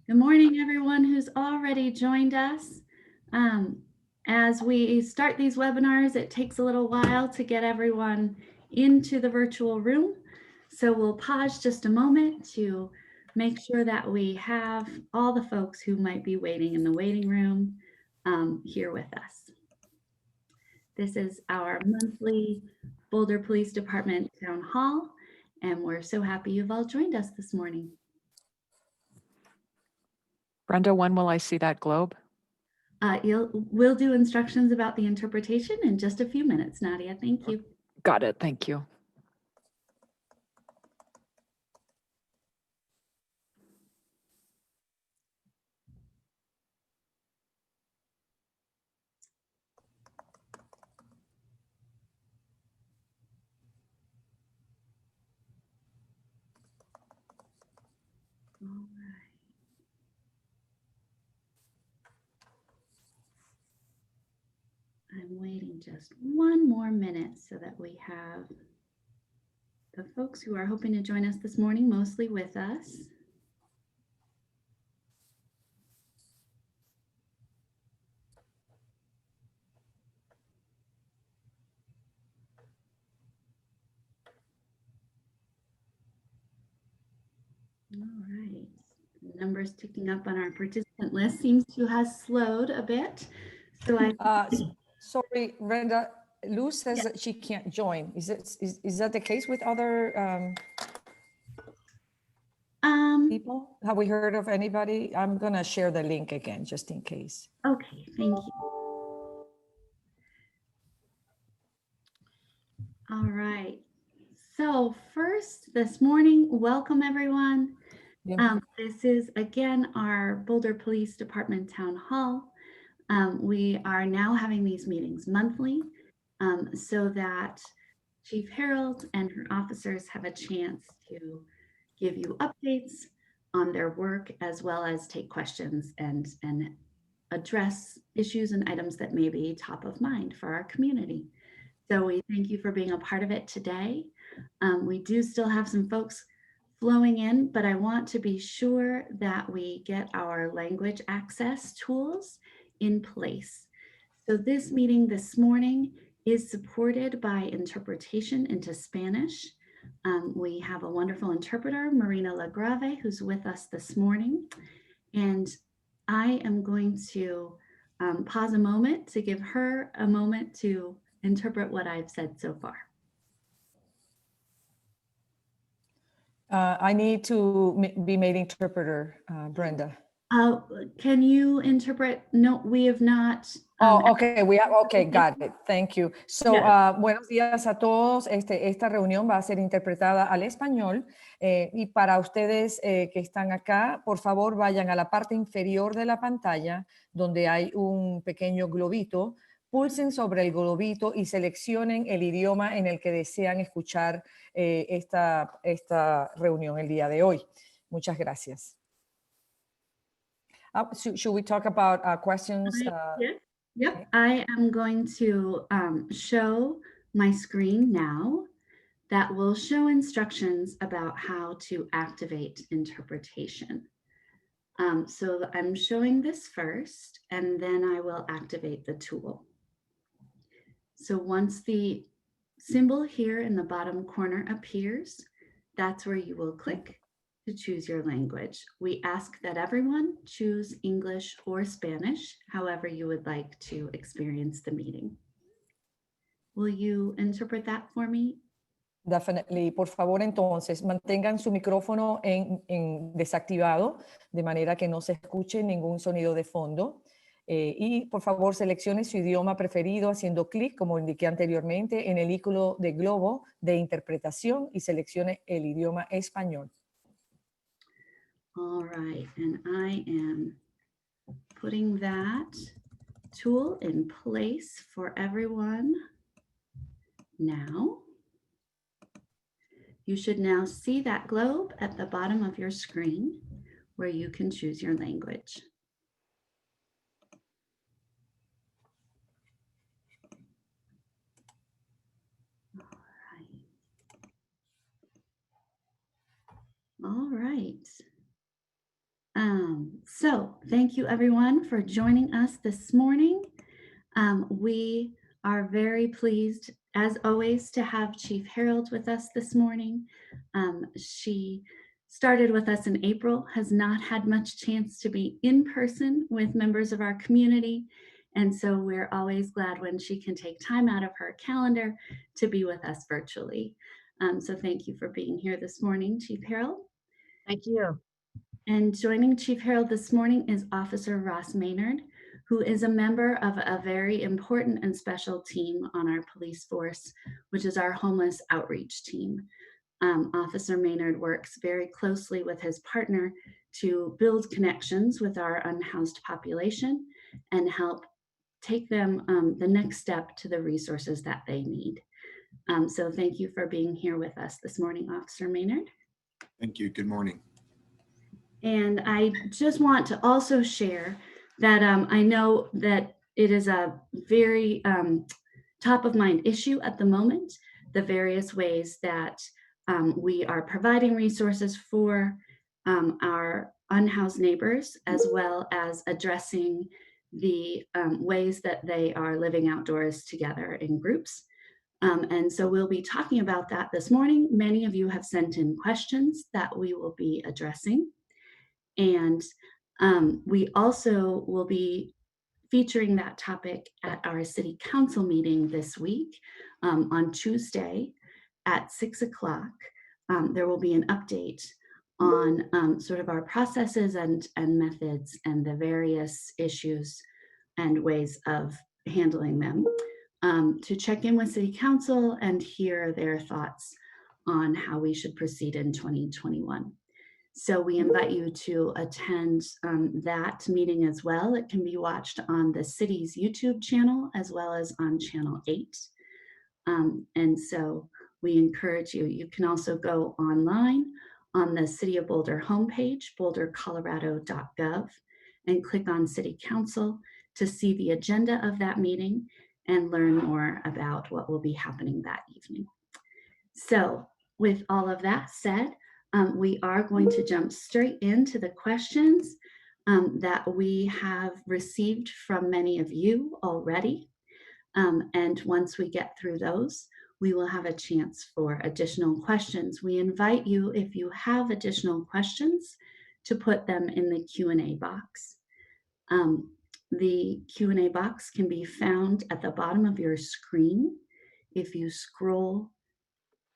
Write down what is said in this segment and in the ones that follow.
Good morning, everyone who's already joined us. As we start these webinars, it takes a little while to get everyone into the virtual room. So we'll pause just a moment to make sure that we have all the folks who might be waiting in the waiting room here with us. This is our monthly Boulder Police Department Town Hall, and we're so happy you've all joined us this morning. Brenda, when will I see that globe? We'll do instructions about the interpretation in just a few minutes, Nadia. Thank you. Got it. Thank you. All right. I'm waiting just one more minute so that we have the folks who are hoping to join us this morning mostly with us. All right. The numbers ticking up on our participant list seems to have slowed a bit. So sorry, Brenda, Lou says that she can't join. Is that the case with other people? Have we heard of anybody? I'm gonna share the link again, just in case. Okay, thank you. All right. So first this morning, welcome everyone. This is again our Boulder Police Department Town Hall. We are now having these meetings monthly so that Chief Harold and her officers have a chance to give you updates on their work, as well as take questions and address issues and items that may be top of mind for our community. So we thank you for being a part of it today. We do still have some folks flowing in, but I want to be sure that we get our language access tools in place. So this meeting this morning is supported by interpretation into Spanish. We have a wonderful interpreter, Marina Lagrave, who's with us this morning. And I am going to pause a moment to give her a moment to interpret what I've said so far. I need to be made interpreter, Brenda. Can you interpret? No, we have not. Okay, okay, got it. Thank you. So, buenos días a todos. Esta reunión va a ser interpretada al español y para ustedes que están acá, por favor vayan a la parte inferior de la pantalla donde hay un pequeño globito. Pulsen sobre el globito y seleccionen el idioma en el que desean escuchar esta reunión el día de hoy. Muchas gracias. Should we talk about questions? Yep, I am going to show my screen now that will show instructions about how to activate interpretation. So I'm showing this first, and then I will activate the tool. So once the symbol here in the bottom corner appears, that's where you will click to choose your language. We ask that everyone choose English or Spanish, however you would like to experience the meeting. Will you interpret that for me? Definitely. Por favor, entonces, mantengan su micrófono en desactivado, de manera que no se escuche ningún sonido de fondo. Y por favor, seleccione su idioma preferido haciendo clic, como indiqué anteriormente, en el icono de globo de interpretación y seleccione el idioma español. All right, and I am putting that tool in place for everyone now. You should now see that globe at the bottom of your screen where you can choose your language. All right. So thank you everyone for joining us this morning. We are very pleased, as always, to have Chief Harold with us this morning. She started with us in April, has not had much chance to be in person with members of our community. And so we're always glad when she can take time out of her calendar to be with us virtually. So thank you for being here this morning, Chief Harold. Thank you. And joining Chief Harold this morning is Officer Ross Maynard, who is a member of a very important and special team on our police force, which is our homeless outreach team. Officer Maynard works very closely with his partner to build connections with our unhoused population and help take them the next step to the resources that they need. So thank you for being here with us this morning, Officer Maynard. Thank you. Good morning. And I just want to also share that I know that it is a very top of mind issue at the moment, the various ways that we are providing resources for our unhoused neighbors, as well as addressing the ways that they are living outdoors together in groups. And so we'll be talking about that this morning. Many of you have sent in questions that we will be addressing. And we also will be featuring that topic at our city council meeting this week on Tuesday at 6 o'clock. There will be an update on sort of our processes and methods and the various issues and ways of handling them, to check in with city council and hear their thoughts on how we should proceed in 2021. So we invite you to attend that meeting as well. It can be watched on the city's YouTube channel as well as on channel 8. And so we encourage you. You can also go online on the City of Boulder homepage, bouldercolorado.gov, and click on City Council to see the agenda of that meeting and learn more about what will be happening that evening. So with all of that said, we are going to jump straight into the questions that we have received from many of you already. And once we get through those, we will have a chance for additional questions. We invite you, if you have additional questions, to put them in the Q&A box. The Q&A box can be found at the bottom of your screen. If you scroll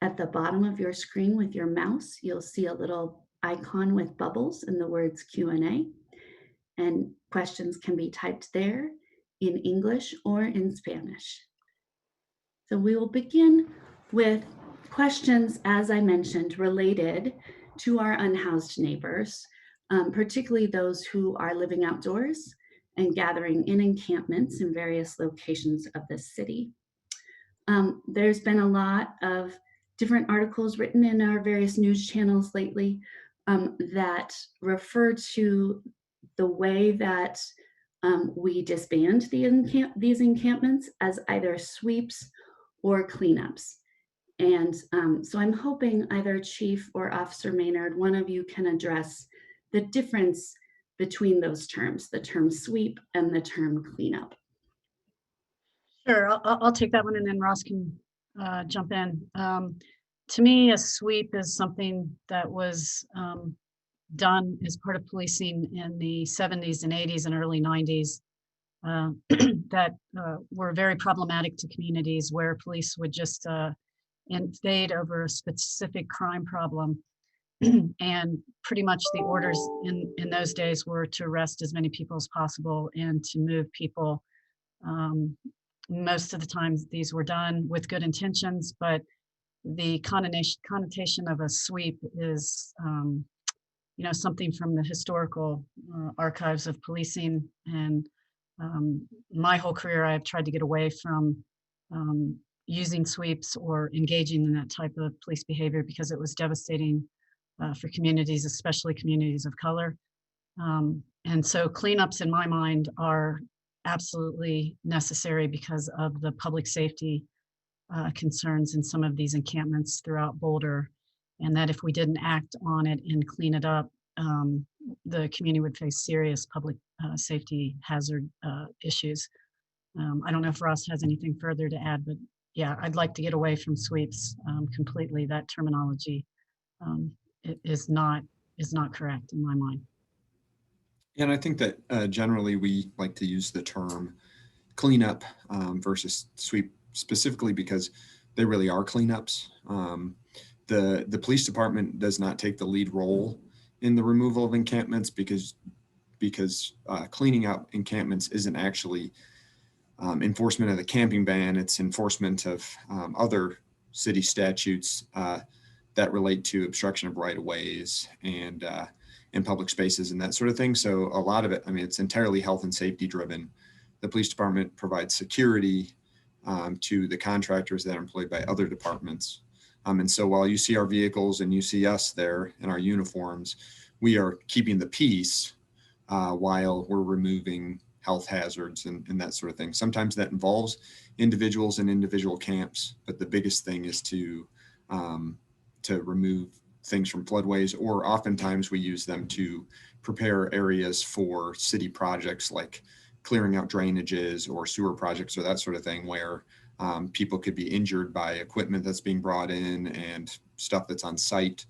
at the bottom of your screen with your mouse, you'll see a little icon with bubbles and the words Q&A, and questions can be typed there in English or in Spanish. So we will begin with questions, as I mentioned, related to our unhoused neighbors, particularly those who are living outdoors and gathering in encampments in various locations of the city. There's been a lot of different articles written in our various news channels lately that refer to the way that we disband these encampments as either sweeps or cleanups. And so I'm hoping either Chief or Officer Maynard, one of you can address the difference between those terms, the term sweep and the term cleanup. Sure, I'll take that one and then Ross can jump in. To me, a sweep is something that was done as part of policing in the 70s and 80s and early 90s that were very problematic to communities, where police would just invade over a specific crime problem. And pretty much the orders in those days were to arrest as many people as possible and to move people. Most of the times these were done with good intentions, but the connotation of a sweep is something from the historical archives of policing. And my whole career, I've tried to get away from using sweeps or engaging in that type of police behavior because it was devastating for communities, especially communities of color. And so cleanups, in my mind, are absolutely necessary because of the public safety concerns in some of these encampments throughout Boulder. And that if we didn't act on it and clean it up, the community would face serious public safety hazard issues. I don't know if Ross has anything further to add, but yeah, I'd like to get away from sweeps completely. That terminology is not correct in my mind. And I think that generally we like to use the term cleanup versus sweep, specifically because they really are cleanups. The police department does not take the lead role in the removal of encampments because cleaning out encampments isn't actually enforcement of the camping ban. It's enforcement of other city statutes that relate to obstruction of right-of-ways and public spaces and that sort of thing. So a lot of it, I mean, it's entirely health and safety driven. The police department provides security to the contractors that are employed by other departments. And so while you see our vehicles and you see us there in our uniforms, we are keeping the peace while we're removing health hazards and that sort of thing. Sometimes that involves individuals in individual camps, but the biggest thing is to remove things from floodways, or oftentimes we use them to prepare areas for city projects like clearing out drainages or sewer projects or that sort of thing, where people could be injured by equipment that's being brought in and stuff that's on site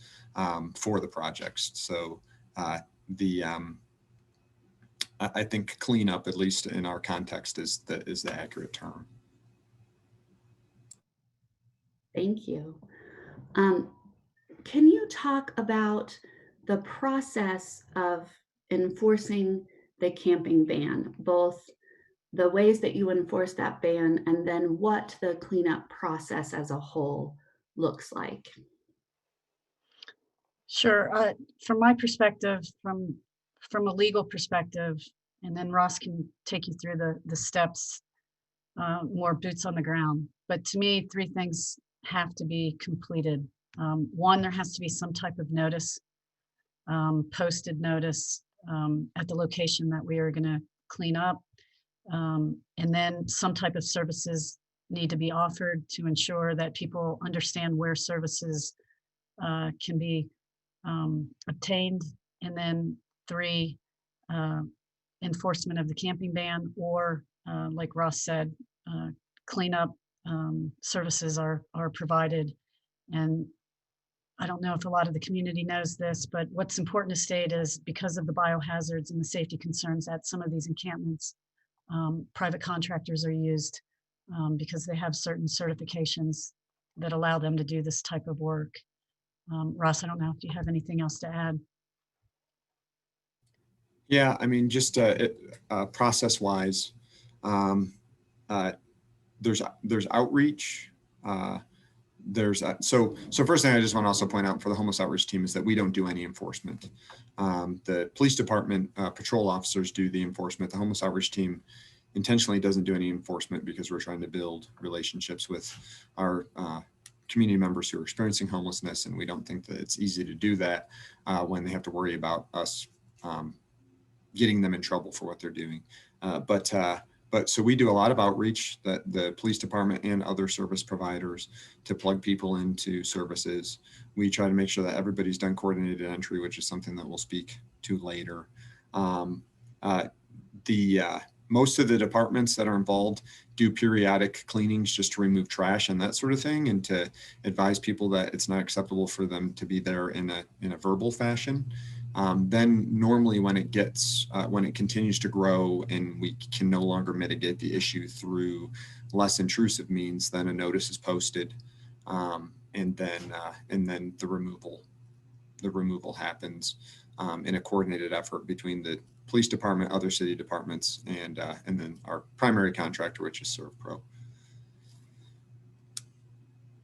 for the projects. So I think cleanup, at least in our context, is the accurate term. Thank you. Can you talk about the process of enforcing the camping ban, both the ways that you enforce that ban and then what the cleanup process as a whole looks like? Sure. From my perspective, from a legal perspective, and then Ross can take you through the steps, more boots on the ground. But to me, three things have to be completed. One, there has to be some type of notice, posted notice at the location that we are going to clean up. And then some type of services need to be offered to ensure that people understand where services can be obtained. And then three, enforcement of the camping ban, or like Ross said, cleanup services are provided. And I don't know if a lot of the community knows this, but what's important to state is because of the biohazards and the safety concerns at some of these encampments, private contractors are used because they have certain certifications that allow them to do this type of work. Ross, I don't know if you have anything else to add. Yeah, I mean, just process-wise, there's outreach. So first thing I just want to also point out for the homeless outreach team is that we don't do any enforcement. The police department patrol officers do the enforcement. The homeless outreach team intentionally doesn't do any enforcement because we're trying to build relationships with our community members who are experiencing homelessness, and we don't think that it's easy to do that when they have to worry about us getting them in trouble for what they're doing. But so we do a lot of outreach, that the police department and other service providers, to plug people into services. We try to make sure that everybody's done coordinated entry, which is something that we'll speak to later. Most of the departments that are involved do periodic cleanings just to remove trash and that sort of thing, and to advise people that it's not acceptable for them to be there in a verbal fashion. Then normally when it continues to grow and we can no longer mitigate the issue through less intrusive means, then a notice is posted, and then the removal happens in a coordinated effort between the police department, other city departments, and then our primary contractor, which is ServPro.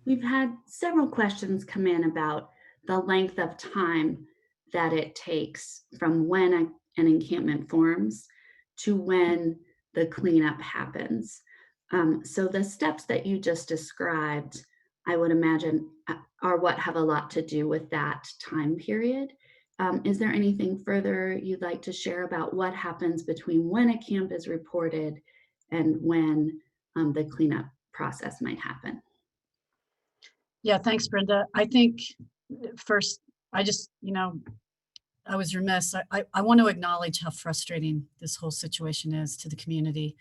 We've had several questions come in about the length of time that it takes from when an encampment forms to when the cleanup happens. So the steps that you just described, I would imagine, are what have a lot to do with that time period. Is there anything further you'd like to share about what happens between when a camp is reported and when the cleanup process might happen? Yeah, thanks, Brenda. I think first, I just, I was remiss. I want to acknowledge how frustrating this whole situation is to the community,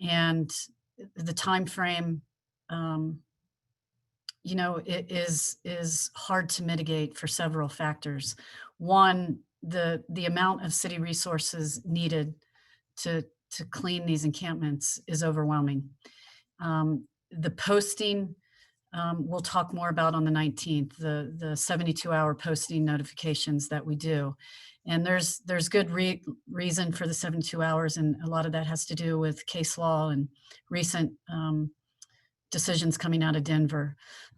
and the time frame. It is hard to mitigate for several factors. One, the amount of city resources needed to clean these encampments is overwhelming. The posting, we'll talk more about on the 19th, the 72-hour posting notifications that we do. And there's good reason for the 72 hours, and a lot of that has to do with case law and recent decisions coming out of Denver.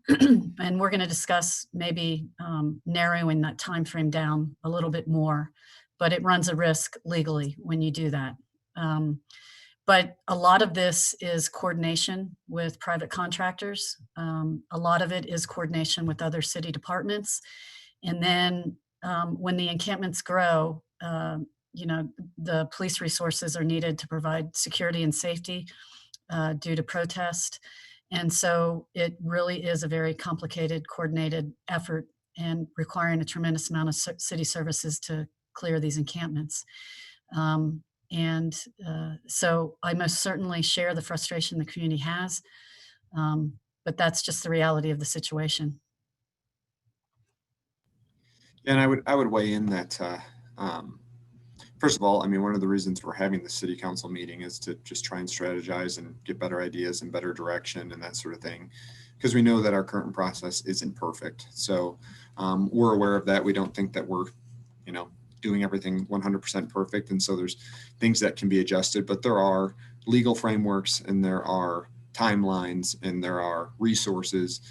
And we're going to discuss maybe narrowing that time frame down a little bit more, but it runs a risk legally when you do that. But a lot of this is coordination with private contractors. A lot of it is coordination with other city departments. And then when the encampments grow, the police resources are needed to provide security and safety due to protest. And so it really is a very complicated, coordinated effort and requiring a tremendous amount of city services to clear these encampments. So I most certainly share the frustration the community has, but that's just the reality of the situation. And I would weigh in that, first of all, I mean, one of the reasons we're having the city council meeting is to just try and strategize and get better ideas and better direction and that sort of thing, because we know that our current process isn't perfect. So we're aware of that. We don't think that we're, doing everything 100% perfect. And so there's things that can be adjusted, but there are legal frameworks and there are timelines and there are resources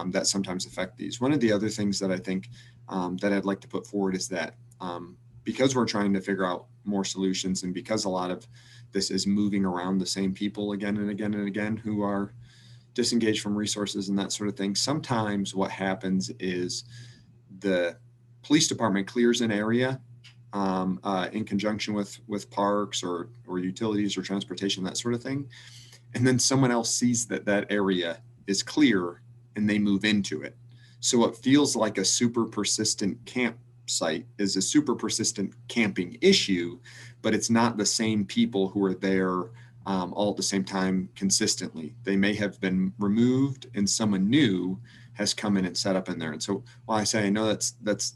that sometimes affect these. One of the other things that I think that I'd like to put forward is that because we're trying to figure out more solutions, and because a lot of this is moving around the same people again and again and again who are disengaged from resources and that sort of thing, sometimes what happens is the police department clears an area in conjunction with parks or utilities or transportation, that sort of thing. And then someone else sees that area is clear and they move into it. So what feels like a super persistent campsite is a super persistent camping issue, but it's not the same people who are there all at the same time consistently. They may have been removed and someone new has come in and set up in there. And so while I say I know that's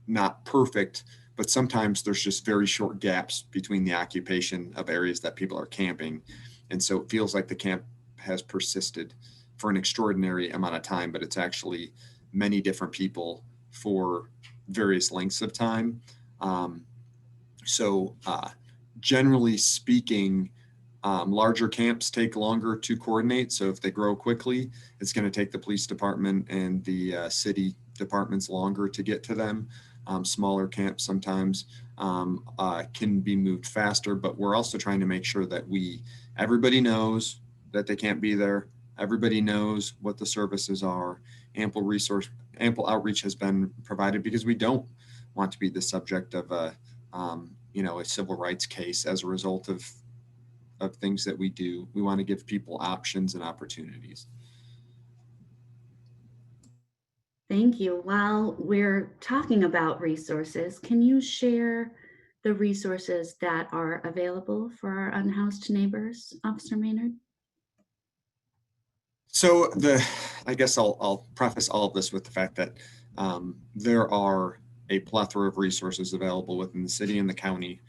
not perfect, but sometimes there's just very short gaps between the occupation of areas that people are camping. And so it feels like the camp has persisted for an extraordinary amount of time, but it's actually many different people for various lengths of time. Generally speaking, larger camps take longer to coordinate. So if they grow quickly, it's going to take the police department and the city departments longer to get to them. Smaller camps sometimes can be moved faster, but we're also trying to make sure that everybody knows that they can't be there. Everybody knows what the services are. Ample outreach has been provided, because we don't want to be the subject of a civil rights case as a result of things that we do. We want to give people options and opportunities. Thank you. While we're talking about resources, can you share the resources that are available for our unhoused neighbors, Officer Maynard? So I guess I'll preface all of this with the fact that there are a plethora of resources available within the city and the county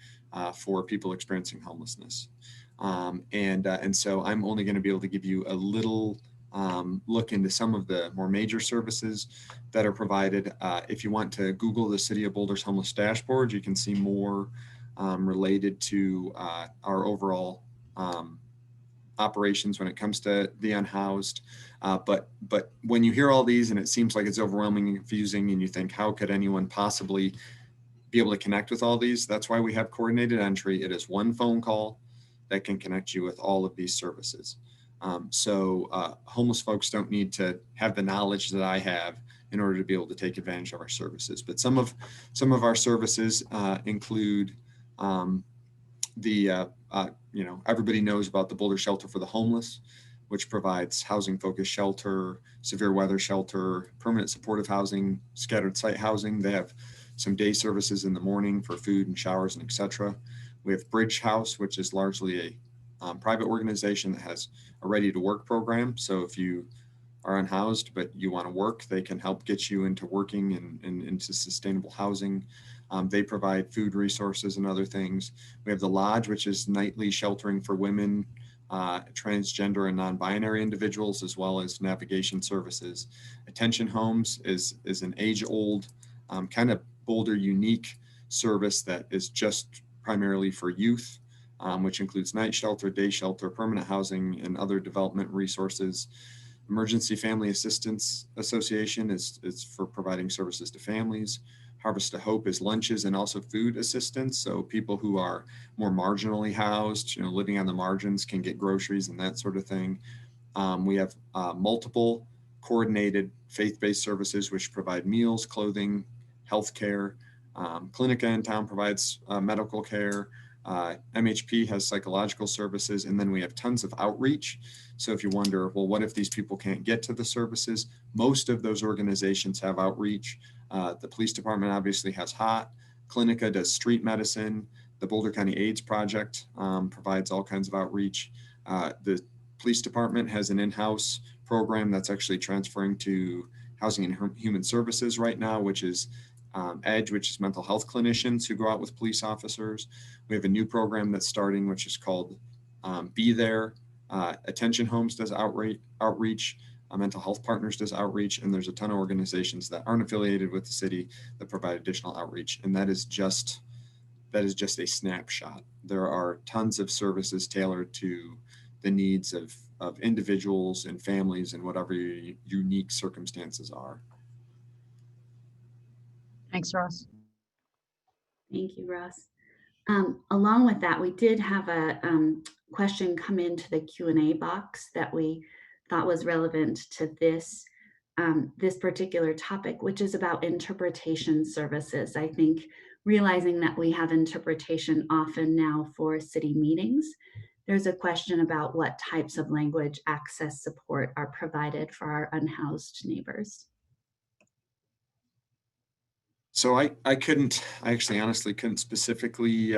for people experiencing homelessness. And so I'm only going to be able to give you a little look into some of the more major services that are provided. If you want to Google the City of Boulder's homeless dashboard, you can see more related to our overall operations when it comes to the unhoused. But when you hear all these and it seems like it's overwhelming and confusing and you think, how could anyone possibly be able to connect with all these? That's why we have coordinated entry. It is one phone call that can connect you with all of these services. So homeless folks don't need to have the knowledge that I have in order to be able to take advantage of our services. But some of our services include everybody knows about the Boulder Shelter for the Homeless, which provides housing-focused shelter, severe weather shelter, permanent supportive housing, scattered site housing. They have some day services in the morning for food and showers and etc. We have Bridge House, which is largely a private organization that has a ready to work program. So if you are unhoused, but you want to work, they can help get you into working and into sustainable housing. They provide food resources and other things. We have the Lodge, which is nightly sheltering for women, transgender and non-binary individuals, as well as navigation services. Attention Homes is an age-old, kind of Boulder unique service that is just primarily for youth, which includes night shelter, day shelter, permanent housing, and other development resources. Emergency Family Assistance Association is for providing services to families. Harvest to Hope is lunches and also food assistance. So people who are more marginally housed, living on the margins, can get groceries and that sort of thing. We have multiple coordinated faith-based services which provide meals, clothing, healthcare. Clinica in town provides medical care. MHP has psychological services, and then we have tons of outreach. So if you wonder, well, what if these people can't get to the services? Most of those organizations have outreach. The police department obviously has HOT. Clinica does street medicine. The Boulder County AIDS Project provides all kinds of outreach. The police department has an in-house program that's actually transferring to Housing and Human Services right now, which is EDGE, which is mental health clinicians who go out with police officers. We have a new program that's starting, which is called Be There. Attention Homes does outreach. Mental Health Partners does outreach, and there's a ton of organizations that aren't affiliated with the city that provide additional outreach, and that is just a snapshot. There are tons of services tailored to the needs of individuals and families and whatever your unique circumstances are. Thanks, Ross. Thank you, Ross. Along with that, we did have a question come into the Q&A box that we thought was relevant to this particular topic, which is about interpretation services. I think realizing that we have interpretation often now for city meetings, there's a question about what types of language access support are provided for our unhoused neighbors. So I actually honestly couldn't specifically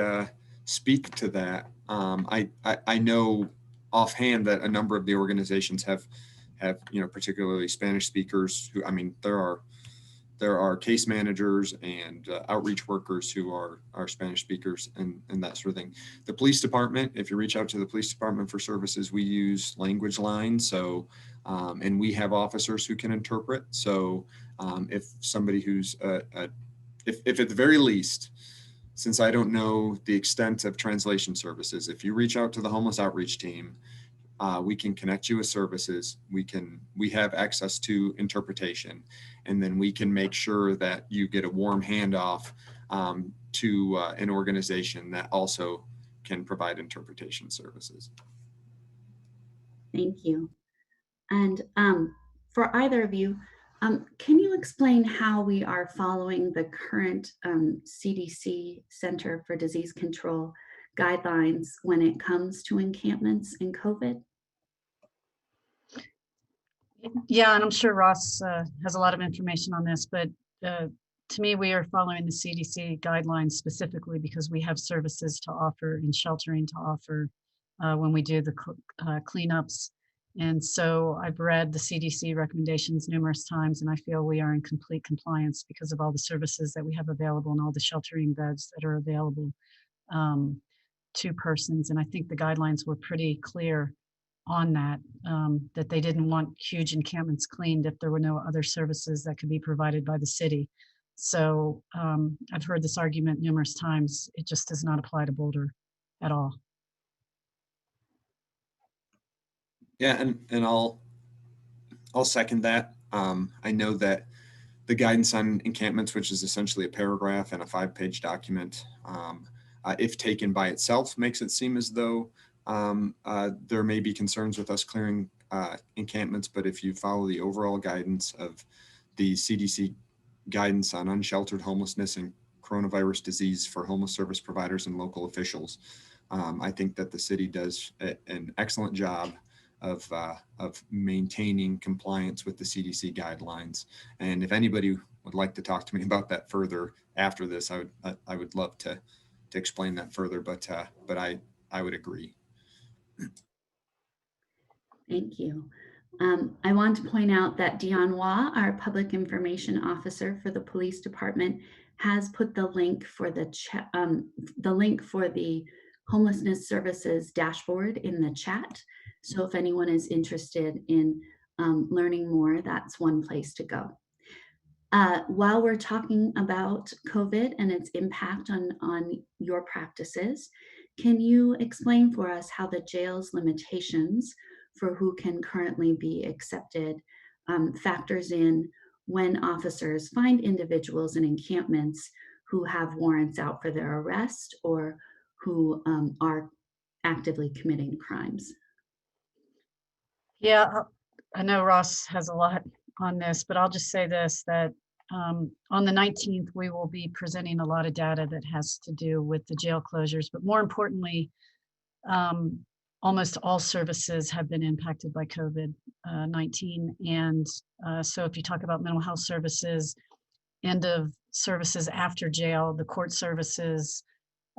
speak to that. I know offhand that a number of the organizations have particularly Spanish speakers who, there are case managers and outreach workers who are Spanish speakers and that sort of thing. The police department, if you reach out to the police department for services, we use language lines. So, and we have officers who can interpret. So if somebody who's if at the very least, since I don't know the extent of translation services, if you reach out to the homeless outreach team, we can connect you with services. We have access to interpretation, and then we can make sure that you get a warm handoff to an organization that also can provide interpretation services. Thank you. And for either of you, can you explain how we are following the current CDC Center for Disease Control guidelines when it comes to encampments in COVID? Yeah, and I'm sure Ross has a lot of information on this, but to me, we are following the CDC guidelines specifically because we have services to offer and sheltering to offer when we do the cleanups. And so I've read the CDC recommendations numerous times, and I feel we are in complete compliance because of all the services that we have available and all the sheltering beds that are available to persons. And I think the guidelines were pretty clear on that, that they didn't want huge encampments cleaned if there were no other services that could be provided by the city. So I've heard this argument numerous times. It just does not apply to Boulder at all. Yeah, and I'll second that. I know that the guidance on encampments, which is essentially a paragraph and a 5-page document, if taken by itself, makes it seem as though there may be concerns with us clearing encampments, but if you follow the overall guidance of the CDC guidance on unsheltered homelessness and coronavirus disease for homeless service providers and local officials, I think that the city does an excellent job of maintaining compliance with the CDC guidelines. And if anybody would like to talk to me about that further after this, I would love to explain that further, but I would agree. Thank you. I want to point out that Dion Waugh, our public information officer for the police department, has put the link for the homelessness services dashboard in the chat. So if anyone is interested in learning more, that's one place to go. While we're talking about COVID and its impact on your practices, can you explain for us how the jail's limitations for who can currently be accepted factors in when officers find individuals in encampments who have warrants out for their arrest or who are actively committing crimes? Yeah, I know Ross has a lot on this, but I'll just say this, that on the 19th, we will be presenting a lot of data that has to do with the jail closures, but more importantly, almost all services have been impacted by COVID-19. And so if you talk about mental health services, end of services after jail, the court services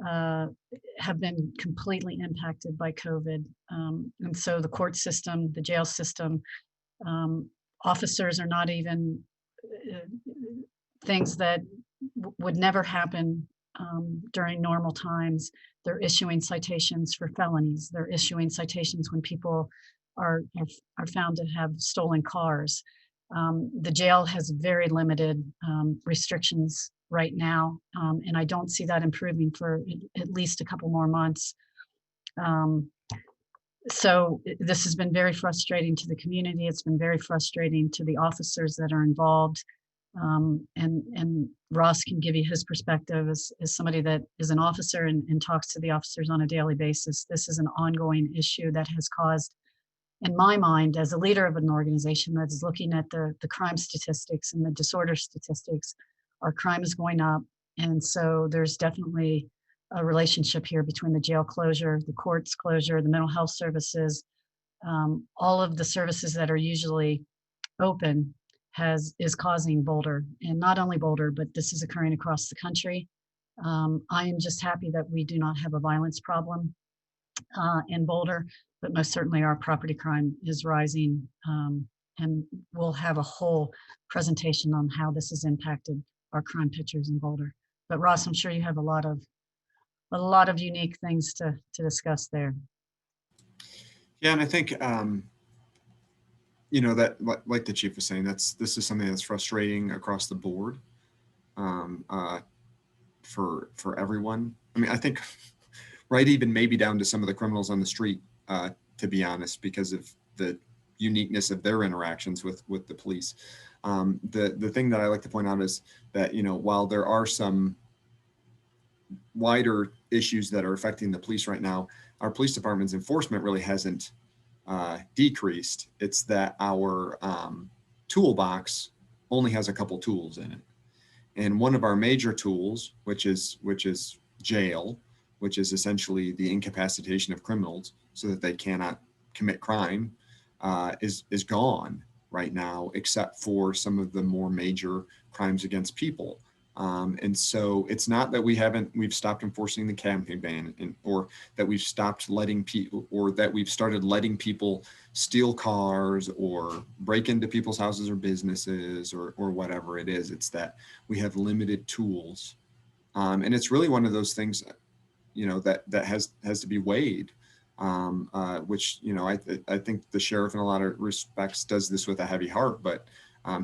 have been completely impacted by COVID. And so the court system, the jail system, officers are not even things that would never happen during normal times. They're issuing citations for felonies. They're issuing citations when people are found to have stolen cars. The jail has very limited restrictions right now, and I don't see that improving for at least a couple more months. So this has been very frustrating to the community. It's been very frustrating to the officers that are involved. And Ross can give you his perspective as somebody that is an officer and talks to the officers on a daily basis. This is an ongoing issue that has caused, in my mind, as a leader of an organization that is looking at the crime statistics and the disorder statistics, our crime is going up. And so there's definitely a relationship here between the jail closure, the courts closure, the mental health services, all of the services that are usually open is causing Boulder, and not only Boulder, but this is occurring across the country. I am just happy that we do not have a violence problem in Boulder, but most certainly our property crime is rising, and we'll have a whole presentation on how this has impacted our crime pictures in Boulder. But Ross, I'm sure you have a lot of unique things to discuss there. Yeah, and I think you know, that like the chief was saying, this is something that's frustrating across the board for everyone. I mean, I think right, even maybe down to some of the criminals on the street, to be honest, because of the uniqueness of their interactions with the police. The thing that I like to point out is that, you know, while there are some wider issues that are affecting the police right now, our police department's enforcement really hasn't decreased. It's that our toolbox only has a couple tools in it, and one of our major tools, which is jail, which is essentially the incapacitation of criminals so that they cannot commit crime, is gone right now, except for some of the more major crimes against people. And so it's not that we've stopped enforcing the camping ban, or that we've stopped letting people, or that we've started letting people steal cars or break into people's houses or businesses or whatever it is. It's that we have limited tools. And it's really one of those things, you know, that has to be weighed, which, you know, I think the sheriff in a lot of respects does this with a heavy heart, but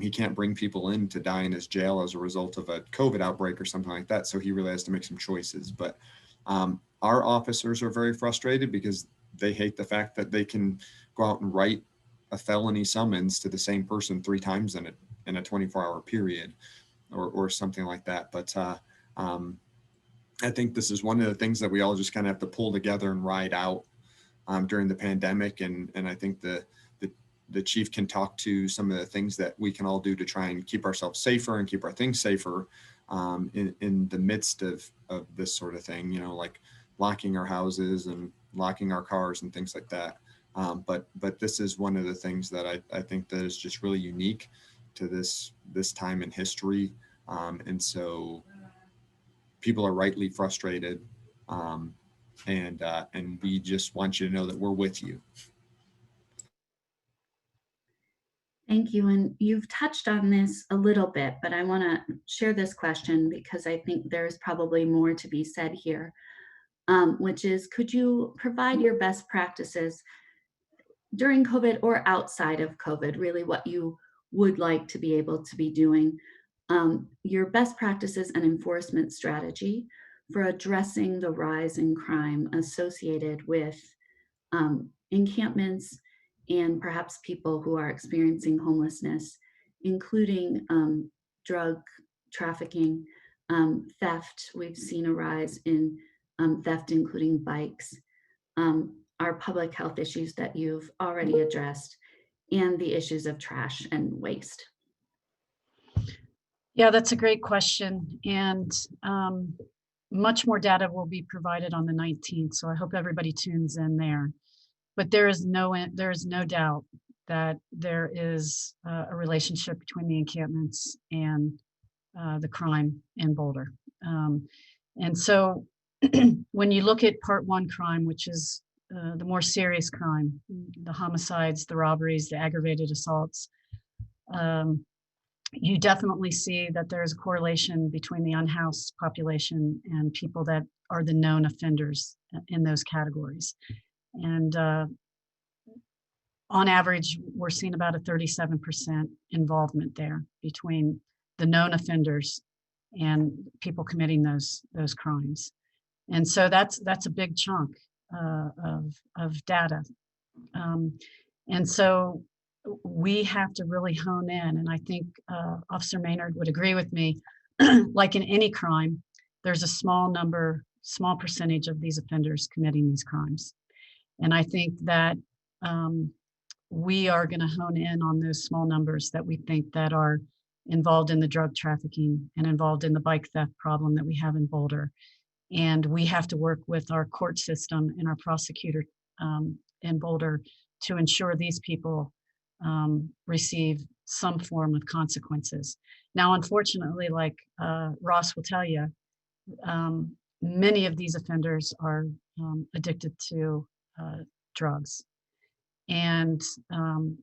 he can't bring people in to die in his jail as a result of a COVID outbreak or something like that. So he really has to make some choices. But our officers are very frustrated because they hate the fact that they can go out and write a felony summons to the same person 3 times in a 24-hour period or something like that. But I think this is one of the things that we all just kind of have to pull together and ride out during the pandemic. And I think the chief can talk to some of the things that we can all do to try and keep ourselves safer and keep our things safer in the midst of this sort of thing, you know, like locking our houses and locking our cars and things like that. But this is one of the things that I think that is just really unique to this time in history. And so people are rightly frustrated. And we just want you to know that we're with you. Thank you. And you've touched on this a little bit, but I want to share this question because I think there's probably more to be said here, which is, could you provide your best practices during COVID or outside of COVID, really what you would like to be able to be doing, your best practices and enforcement strategy for addressing the rise in crime associated with encampments and perhaps people who are experiencing homelessness, including drug trafficking, theft. We've seen a rise in theft, including bikes, our public health issues that you've already addressed, and the issues of trash and waste. Yeah, that's a great question. And much more data will be provided on the 19th. So I hope everybody tunes in there. But there is no doubt that there is a relationship between the encampments and the crime in Boulder. And so when you look at part one crime, which is the more serious crime, the homicides, the robberies, the aggravated assaults, you definitely see that there's a correlation between the unhoused population and people that are the known offenders in those categories. And on average, we're seeing about a 37% involvement there between the known offenders and people committing those crimes. And so that's a big chunk of data. And so we have to really hone in, and I think Officer Maynard would agree with me, like in any crime, there's a small percentage of these offenders committing these crimes. And I think that we are going to hone in on those small numbers that we think that are involved in the drug trafficking and involved in the bike theft problem that we have in Boulder. And we have to work with our court system and our prosecutor in Boulder to ensure these people receive some form of consequences. Now, unfortunately, like Ross will tell you, many of these offenders are addicted to drugs. And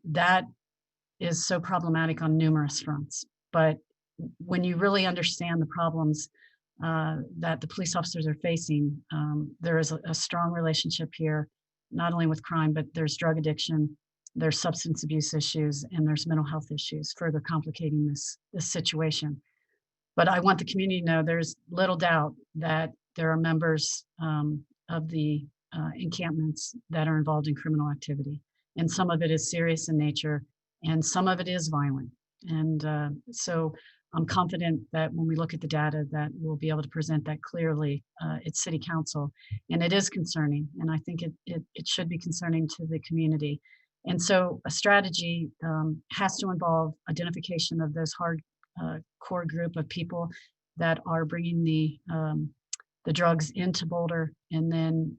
that is so problematic on numerous fronts. But when you really understand the problems that the police officers are facing, there is a strong relationship here, not only with crime, but there's drug addiction, there's substance abuse issues, and there's mental health issues further complicating this situation. But I want the community to know there's little doubt that there are members of the encampments that are involved in criminal activity. And some of it is serious in nature, and some of it is violent. And so I'm confident that when we look at the data that we'll be able to present that clearly at City Council. And it is concerning, and I think it should be concerning to the community. And so a strategy has to involve identification of those core group of people that are bringing the drugs into Boulder, and then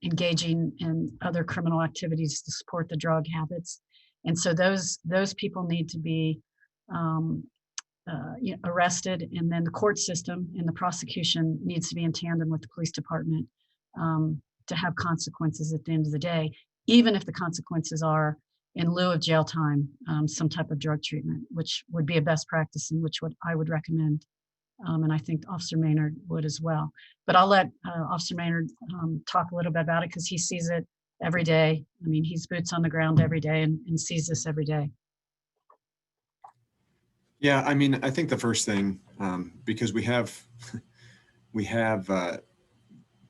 engaging in other criminal activities to support the drug habits. And so those people need to be arrested, and then the court system and the prosecution needs to be in tandem with the police department to have consequences at the end of the day, even if the consequences are in lieu of jail time, some type of drug treatment, which would be a best practice and which I would recommend. And I think Officer Maynard would as well. But I'll let Officer Maynard talk a little bit about it because he sees it every day. I mean, he's boots on the ground every day and sees this every day. Yeah, I mean, I think the first thing, because we have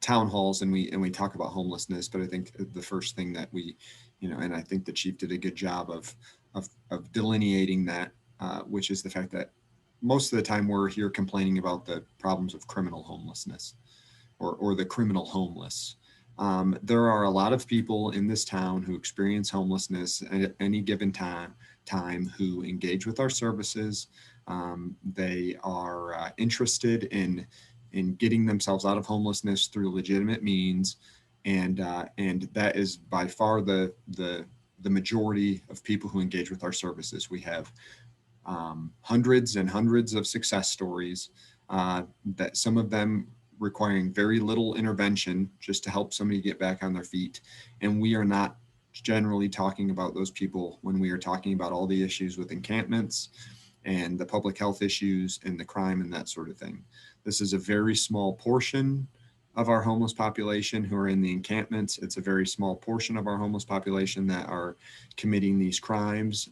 town halls and we talk about homelessness, but I think the first thing that we, and I think the chief did a good job of delineating that, which is the fact that most of the time we're here complaining about the problems of criminal homelessness or the criminal homeless. There are a lot of people in this town who experience homelessness at any given time who engage with our services. They are interested in getting themselves out of homelessness through legitimate means, and that is by far the majority of people who engage with our services. We have hundreds and hundreds of success stories, that some of them requiring very little intervention just to help somebody get back on their feet. And we are not generally talking about those people when we are talking about all the issues with encampments and the public health issues and the crime and that sort of thing. This is a very small portion of our homeless population who are in the encampments. It's a very small portion of our homeless population that are committing these crimes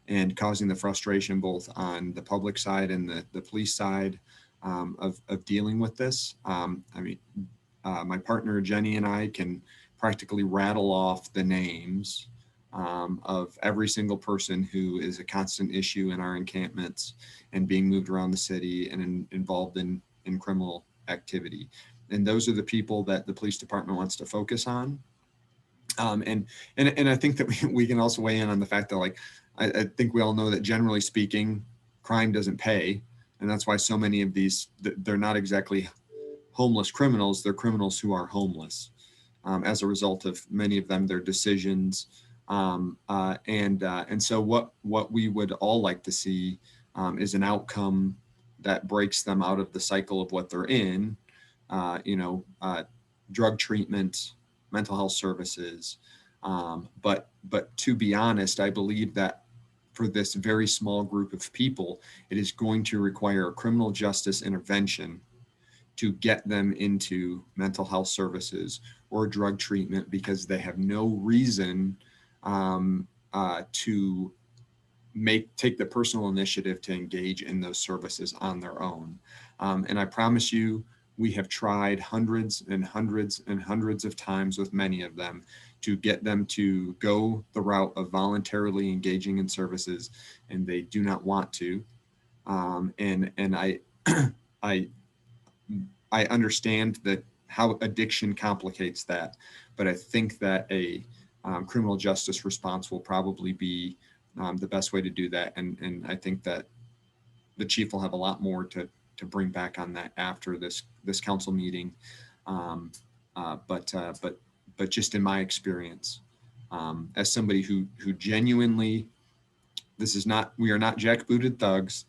and causing the frustration both on the public side and the police side of dealing with this. My partner Jenny and I can practically rattle off the names of every single person who is a constant issue in our encampments and being moved around the city and involved in criminal activity. And those are the people that the police department wants to focus on. And I think that we can also weigh in on the fact that, like, I think we all know that generally speaking, crime doesn't pay. And that's why so many of these, they're not exactly homeless criminals, they're criminals who are homeless as a result of many of them, their decisions. And so what we would all like to see is an outcome that breaks them out of the cycle of what they're in, drug treatment, mental health services. But to be honest, I believe that for this very small group of people, it is going to require a criminal justice intervention to get them into mental health services or drug treatment, because they have no reason to take the personal initiative to engage in those services on their own. And I promise you, we have tried hundreds and hundreds and hundreds of times with many of them to get them to go the route of voluntarily engaging in services, and they do not want to. And I understand that how addiction complicates that, but I think that a criminal justice response will probably be the best way to do that. And I think that the chief will have a lot more to bring back on that after this council meeting. But just in my experience, as somebody who genuinely, we are not jackbooted thugs.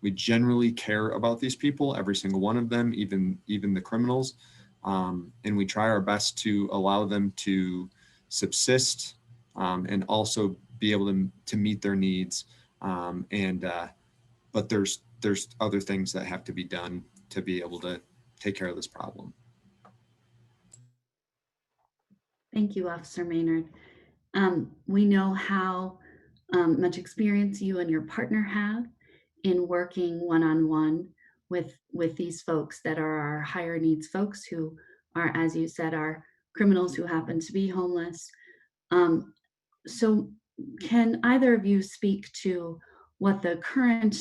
We generally care about these people, every single one of them, even the criminals. And we try our best to allow them to subsist and also be able to meet their needs. But there's other things that have to be done to be able to take care of this problem. Thank you, Officer Maynard. We know how much experience you and your partner have in working one-on-one with these folks that are our higher needs folks who are, as you said, are criminals who happen to be homeless. So can either of you speak to what the current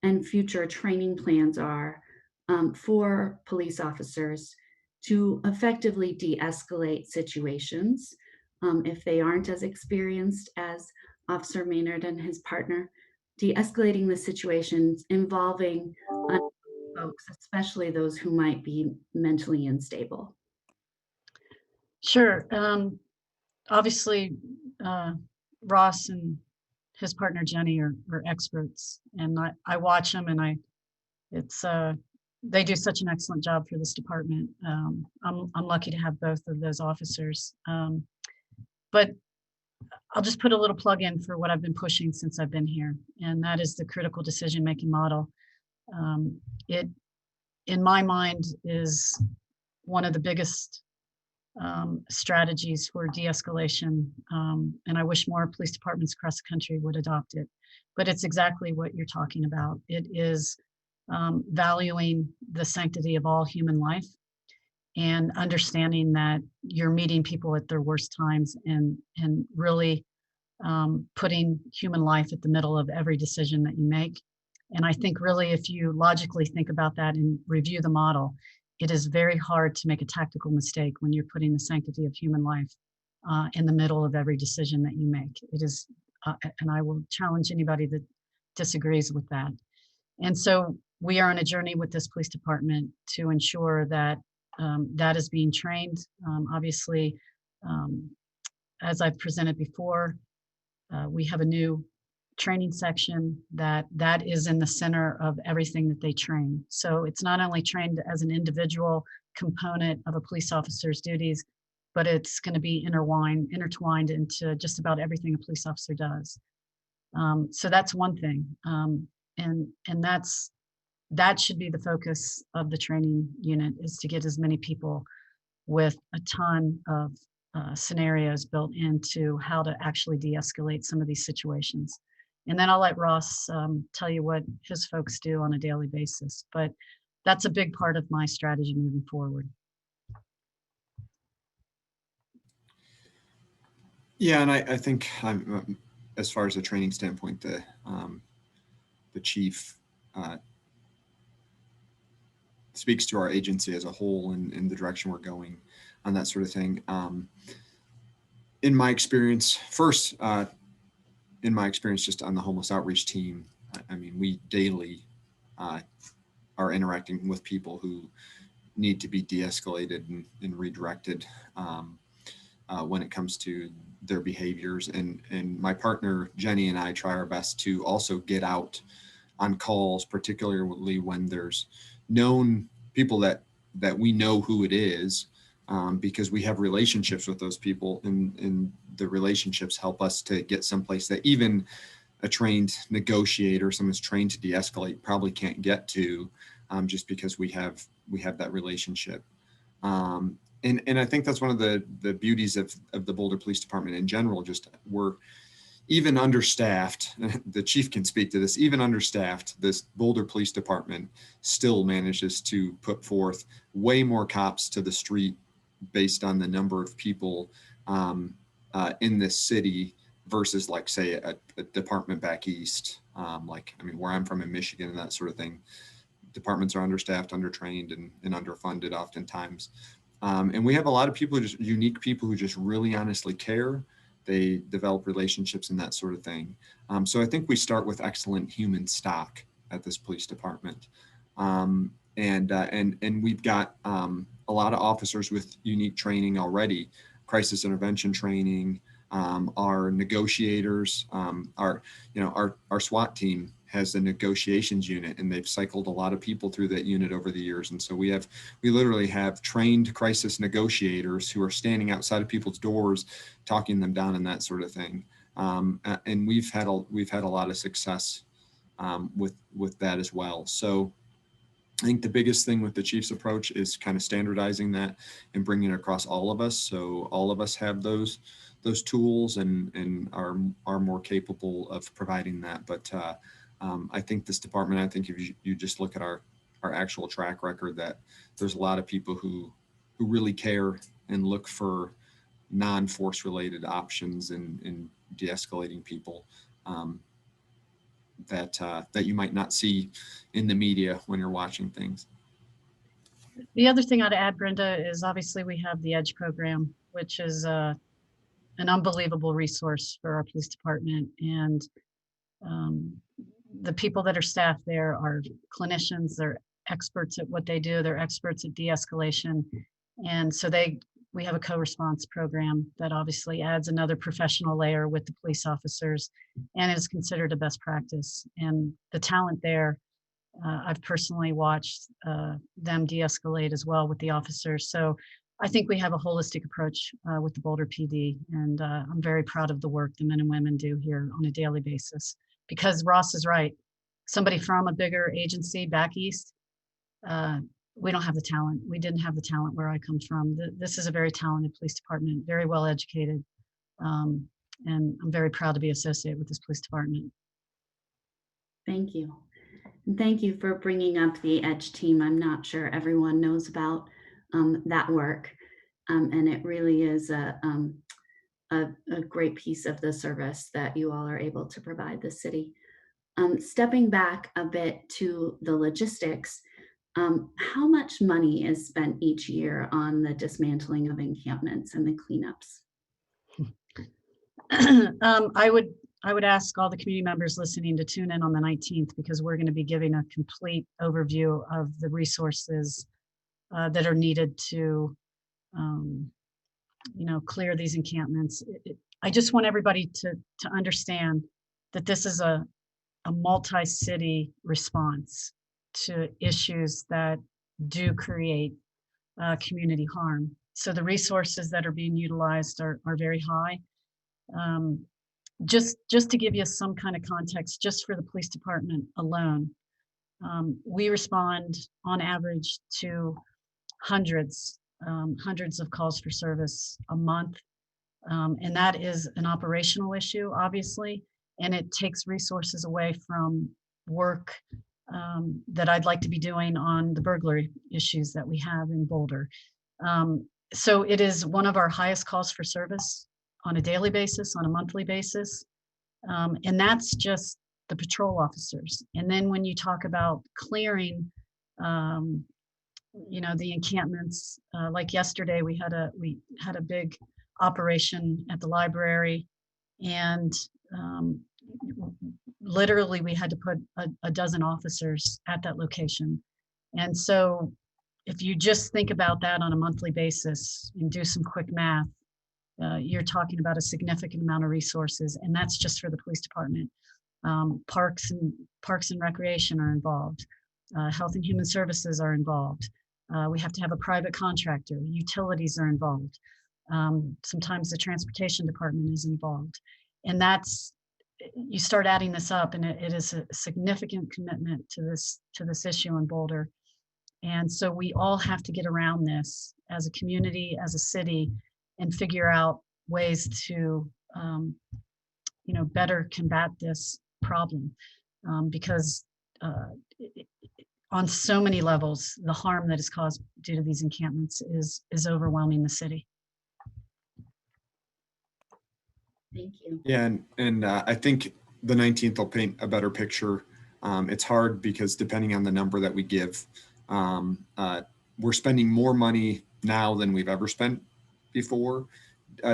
and future training plans are for police officers to effectively de-escalate situations if they aren't as experienced as Officer Maynard and his partner, de-escalating the situations involving folks, especially those who might be mentally unstable? Sure. Obviously, Ross and his partner Jenny are experts, and I watch them, and they do such an excellent job for this department. I'm lucky to have both of those officers. But I'll just put a little plug in for what I've been pushing since I've been here, and that is the critical decision-making model. It, in my mind, is one of the biggest strategies for de-escalation, and I wish more police departments across the country would adopt it. But it's exactly what you're talking about. It is valuing the sanctity of all human life and understanding that you're meeting people at their worst times, and really putting human life at the middle of every decision that you make. And I think really, if you logically think about that and review the model, it is very hard to make a tactical mistake when you're putting the sanctity of human life in the middle of every decision that you make. It is, and I will challenge anybody that disagrees with that. And so we are on a journey with this police department to ensure that that is being trained. Obviously, as I've presented before, we have a new training section that is in the center of everything that they train. So it's not only trained as an individual component of a police officer's duties, but it's going to be intertwined into just about everything a police officer does. So that's one thing. And that should be the focus of the training unit, is to get as many people with a ton of scenarios built into how to actually de-escalate some of these situations. And then I'll let Ross tell you what his folks do on a daily basis. But that's a big part of my strategy moving forward. Yeah, and I think as far as the training standpoint, the chief speaks to our agency as a whole and the direction we're going on that sort of thing. In my experience, just on the homeless outreach team, I mean, we daily are interacting with people who need to be de-escalated and redirected when it comes to their behaviors. And my partner, Jenny, and I try our best to also get out on calls, particularly when there's known people that we know who it is, because we have relationships with those people, and the relationships help us to get someplace that even a trained negotiator, someone's trained to de-escalate, probably can't get to, just because we have that relationship. And I think that's one of the beauties of the Boulder Police Department in general. Just we're even understaffed. The chief can speak to this. Even understaffed, this Boulder Police Department still manages to put forth way more cops to the street based on the number of people in this city versus, like, say, a department back east, where I'm from in Michigan and that sort of thing. Departments are understaffed, undertrained, and underfunded oftentimes. And we have a lot of people, just unique people who just really honestly care. They develop relationships and that sort of thing. So I think we start with excellent human stock at this police department. And we've got a lot of officers with unique training already, crisis intervention training. Our negotiators, our SWAT team has a negotiations unit, and they've cycled a lot of people through that unit over the years. And so we literally have trained crisis negotiators who are standing outside of people's doors, talking them down and that sort of thing. And we've had a lot of success with that as well. So I think the biggest thing with the chief's approach is kind of standardizing that and bringing it across all of us, so all of us have those tools and are more capable of providing that. But I think this department, I think if you just look at our actual track record, that there's a lot of people who really care and look for non-force related options in de-escalating people that you might not see in the media when you're watching things. The other thing I'd add, Brenda, is obviously we have the EDGE program, which is an unbelievable resource for our police department. And the people that are staffed there are clinicians, they're experts at what they do, they're experts at de-escalation. And so we have a co-response program that obviously adds another professional layer with the police officers and is considered a best practice. And the talent there, I've personally watched them de-escalate as well with the officers. So I think we have a holistic approach with the Boulder PD, and I'm very proud of the work the men and women do here on a daily basis. Because Ross is right, somebody from a bigger agency back east, we don't have the talent. We didn't have the talent where I come from. This is a very talented police department, very well educated, and I'm very proud to be associated with this police department. Thank you. And thank you for bringing up the EDGE team. I'm not sure everyone knows about that work, and it really is a great piece of the service that you all are able to provide the city. Stepping back a bit to the logistics, how much money is spent each year on the dismantling of encampments and the cleanups? I would ask all the community members listening to tune in on the 19th, because we're going to be giving a complete overview of the resources that are needed to clear these encampments. I just want everybody to understand that this is a multi-city response to issues that do create community harm. So the resources that are being utilized are very high. Just to give you some kind of context, just for the police department alone, we respond on average to hundreds of calls for service a month. And that is an operational issue, obviously, and it takes resources away from work that I'd like to be doing on the burglary issues that we have in Boulder. So it is one of our highest calls for service on a daily basis, on a monthly basis. And that's just the patrol officers. And then when you talk about clearing, you know, the encampments, like yesterday, we had a big operation at the library, and literally we had to put a dozen officers at that location. And so if you just think about that on a monthly basis and do some quick math, you're talking about a significant amount of resources, and that's just for the police department. Parks and Recreation are involved. Health and Human Services are involved. We have to have a private contractor. Utilities are involved. Sometimes the transportation department is involved. And you start adding this up, and it is a significant commitment to this issue in Boulder. And so we all have to get around this as a community, as a city, and figure out ways to, you know, better combat this problem, because on so many levels, the harm that is caused due to these encampments is overwhelming the city. Thank you. Yeah, and I think the 19th will paint a better picture. It's hard because depending on the number that we give, we're spending more money now than we've ever spent before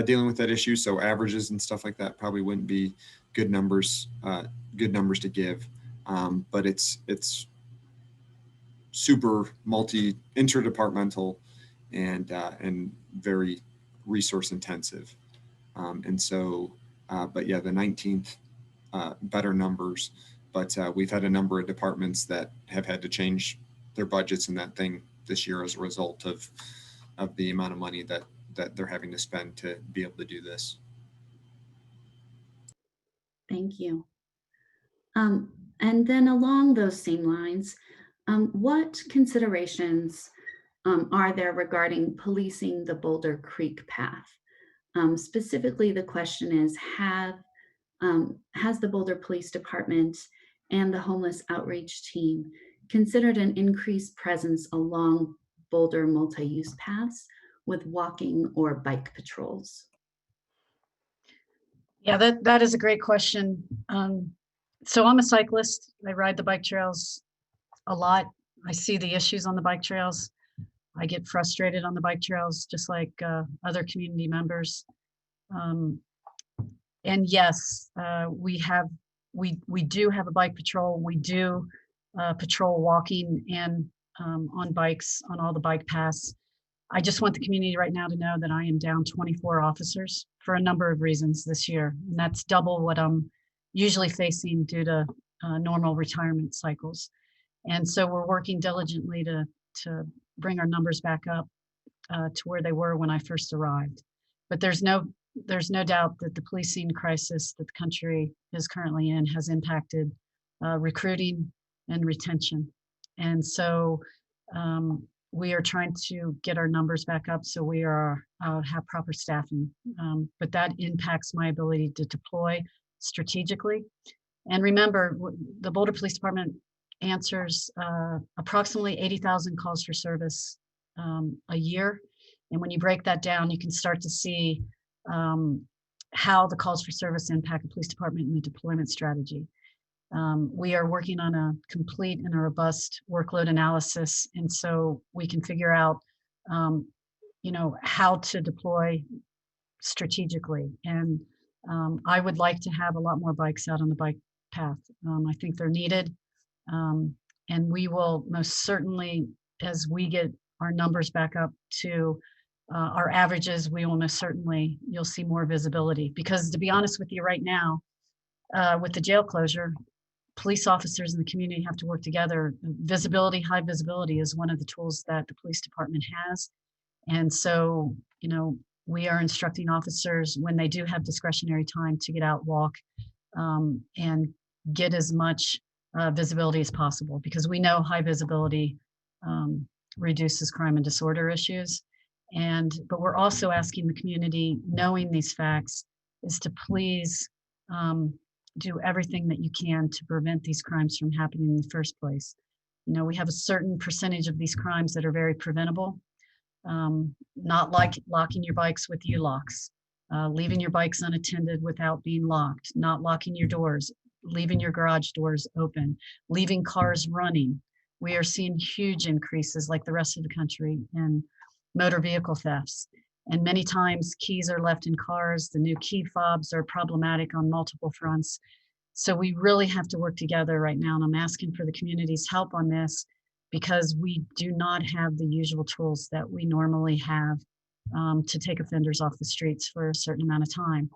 dealing with that issue. So averages and stuff like that probably wouldn't be good numbers to give. But it's super interdepartmental and very resource intensive. And so, but yeah, the 19th, better numbers, but we've had a number of departments that have had to change their budgets and that thing this year as a result of the amount of money that they're having to spend to be able to do this. Thank you. And then along those same lines, what considerations are there regarding policing the Boulder Creek path? Specifically, the question is, has the Boulder Police Department and the homeless outreach team considered an increased presence along Boulder multi-use paths with walking or bike patrols? Yeah, that is a great question. So I'm a cyclist. I ride the bike trails a lot. I see the issues on the bike trails. I get frustrated on the bike trails, just like other community members. And yes, we do have a bike patrol. We do patrol walking and on bikes on all the bike paths. I just want the community right now to know that I am down 24 officers for a number of reasons this year. And that's double what I'm usually facing due to normal retirement cycles. And so we're working diligently to bring our numbers back up to where they were when I first arrived. But there's no doubt that the policing crisis that the country is currently in has impacted recruiting and retention. And so we are trying to get our numbers back up so we have proper staffing. But that impacts my ability to deploy strategically. And remember, the Boulder Police Department answers approximately 80,000 calls for service a year. And when you break that down, you can start to see how the calls for service impact the police department and the deployment strategy. We are working on a complete and a robust workload analysis, and so we can figure out, you know, how to deploy strategically. And I would like to have a lot more bikes out on the bike path. I think they're needed, and we will most certainly, as we get our numbers back up to our averages, we will most certainly, you'll see more visibility. Because to be honest with you right now, with the jail closure, police officers in the community have to work together. Visibility, high visibility is one of the tools that the police department has. And so, we are instructing officers when they do have discretionary time to get out, walk, and get as much visibility as possible, because we know high visibility reduces crime and disorder issues. But we're also asking the community, knowing these facts, is to please do everything that you can to prevent these crimes from happening in the first place. We have a certain percentage of these crimes that are very preventable. Not like locking your bikes with U-locks, leaving your bikes unattended without being locked, not locking your doors, leaving your garage doors open, leaving cars running. We are seeing huge increases, like the rest of the country, in motor vehicle thefts. And many times keys are left in cars. The new key fobs are problematic on multiple fronts. So we really have to work together right now. And I'm asking for the community's help on this, because we do not have the usual tools that we normally have to take offenders off the streets for a certain amount of time.